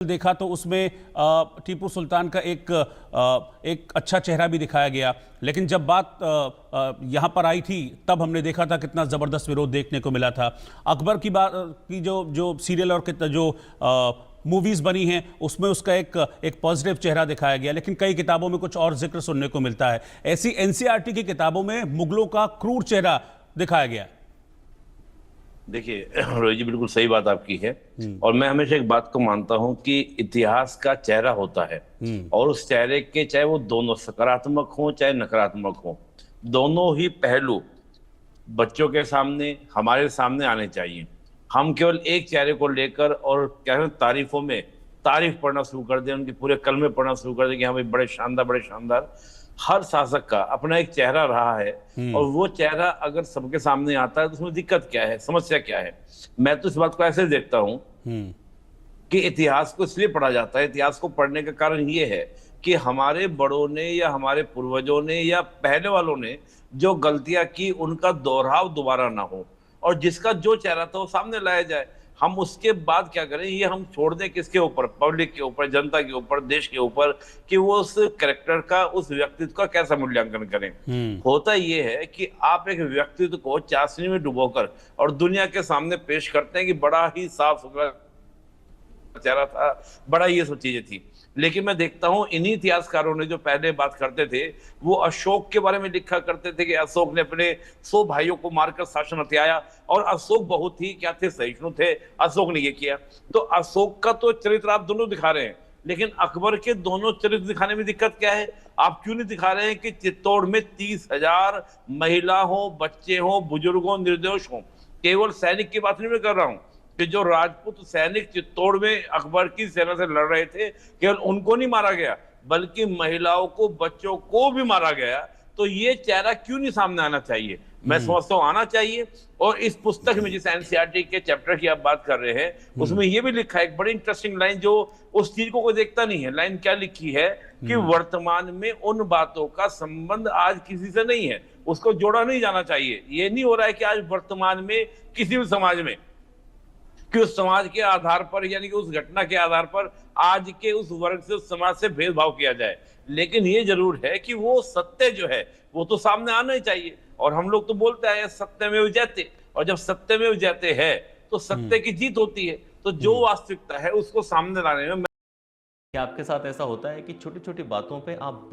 देखा तो उसमें टीपू सुल्तान का एक अच्छा चेहरा भी दिखाया गया, लेकिन जब बात यहाँ पर आई थी तब हमने देखा था कितना ज़बरदस्त विरोध देखने को मिला था। अकबर की बात की जो सीरियल और कितना जो मूवीज़ बनी हैं उसमें उसका एक पॉजिटिव चेहरा दिखाया गया, लेकिन कई किताबों में कुछ और जिक्र सुनने को मिलता है। ऐसी एनसीईआरटी की किताबों में मुगलों का क्रूर चेहरा दिखाया गया। देखिए रोहित जी, बिल्कुल सही बात आपकी है। और मैं हमेशा एक बात को मानता हूं कि इतिहास का चेहरा होता है और उस चेहरे के चाहे वो दोनों सकारात्मक हो चाहे नकारात्मक हो, दोनों ही पहलू बच्चों के सामने हमारे सामने आने चाहिए। हम केवल एक चेहरे को लेकर और क्या है तारीफों में तारीफ पढ़ना शुरू कर दें, उनके पूरे कलमे पढ़ना शुरू कर दें कि हाँ भाई बड़े शानदार। हर शासक का अपना एक चेहरा रहा है और वो चेहरा अगर सबके सामने आता है तो उसमें दिक्कत क्या है, समस्या क्या है। मैं तो इस बात को ऐसे देखता हूं कि इतिहास को इसलिए पढ़ा जाता है। इतिहास को पढ़ने का कारण ये है कि हमारे बड़ों ने या हमारे पूर्वजों ने या पहले वालों ने जो गलतियां की उनका दोहराव दोबारा ना हो और जिसका जो चेहरा था वो सामने लाया जाए। हम उसके बाद क्या करें, ये हम छोड़ दें किसके ऊपर, पब्लिक के ऊपर, जनता के ऊपर, देश के ऊपर, कि वो उस कैरेक्टर का, उस व्यक्तित्व का कैसा मूल्यांकन करें। होता ये है कि आप एक व्यक्तित्व को चाशनी में डुबोकर और दुनिया के सामने पेश करते हैं कि बड़ा ही साफ सुथरा चेहरा था, बड़ा ये सब चीजें थी। लेकिन मैं देखता हूं इन्हीं इतिहासकारों ने जो पहले बात करते थे वो अशोक के बारे में लिखा करते थे कि अशोक ने अपने 100 भाइयों को मारकर शासन हथियाया और अशोक बहुत ही क्या थे, सहिष्णु थे, अशोक ने ये किया। तो अशोक का तो चरित्र आप दोनों दिखा रहे हैं, लेकिन अकबर के दोनों चरित्र दिखाने में दिक्कत क्या है? आप क्यों नहीं दिखा रहे हैं कि चित्तौड़ में 30,000 महिला हो, बच्चे हो, बुजुर्ग हो, निर्दोष हो? केवल सैनिक की बात नहीं मैं कर रहा हूं कि जो राजपूत सैनिक चित्तौड़ में अकबर की सेना से लड़ रहे थे, केवल उनको नहीं मारा गया बल्कि महिलाओं को, बच्चों को भी मारा गया। तो ये चेहरा क्यों नहीं सामने आना चाहिए? मैं समझता हूं आना चाहिए। और इस पुस्तक में जिस एनसीईआरटी के चैप्टर की आप बात कर रहे हैं उसमें ये भी लिखा है एक बड़ी इंटरेस्टिंग लाइन जो उस चीज को कोई देखता नहीं है। लाइन क्या लिखी है कि वर्तमान में उन बातों का संबंध आज किसी से नहीं है, उसको जोड़ा नहीं जाना चाहिए। ये नहीं हो रहा है कि आज वर्तमान में किसी भी समाज में कि उस समाज के आधार पर यानी कि उस घटना के आधार पर आज के उस वर्ग से, उस समाज से भेदभाव किया जाए। लेकिन ये जरूर है कि वो सत्य जो है वो तो सामने आना ही चाहिए। और हम लोग तो बोलते हैं सत्य में जयते, और जब सत्य में जयते है तो सत्य की जीत होती है। तो जो वास्तविकता है उसको सामने लाने में क्या आपके साथ ऐसा होता है कि छोटी छोटी बातों पे आप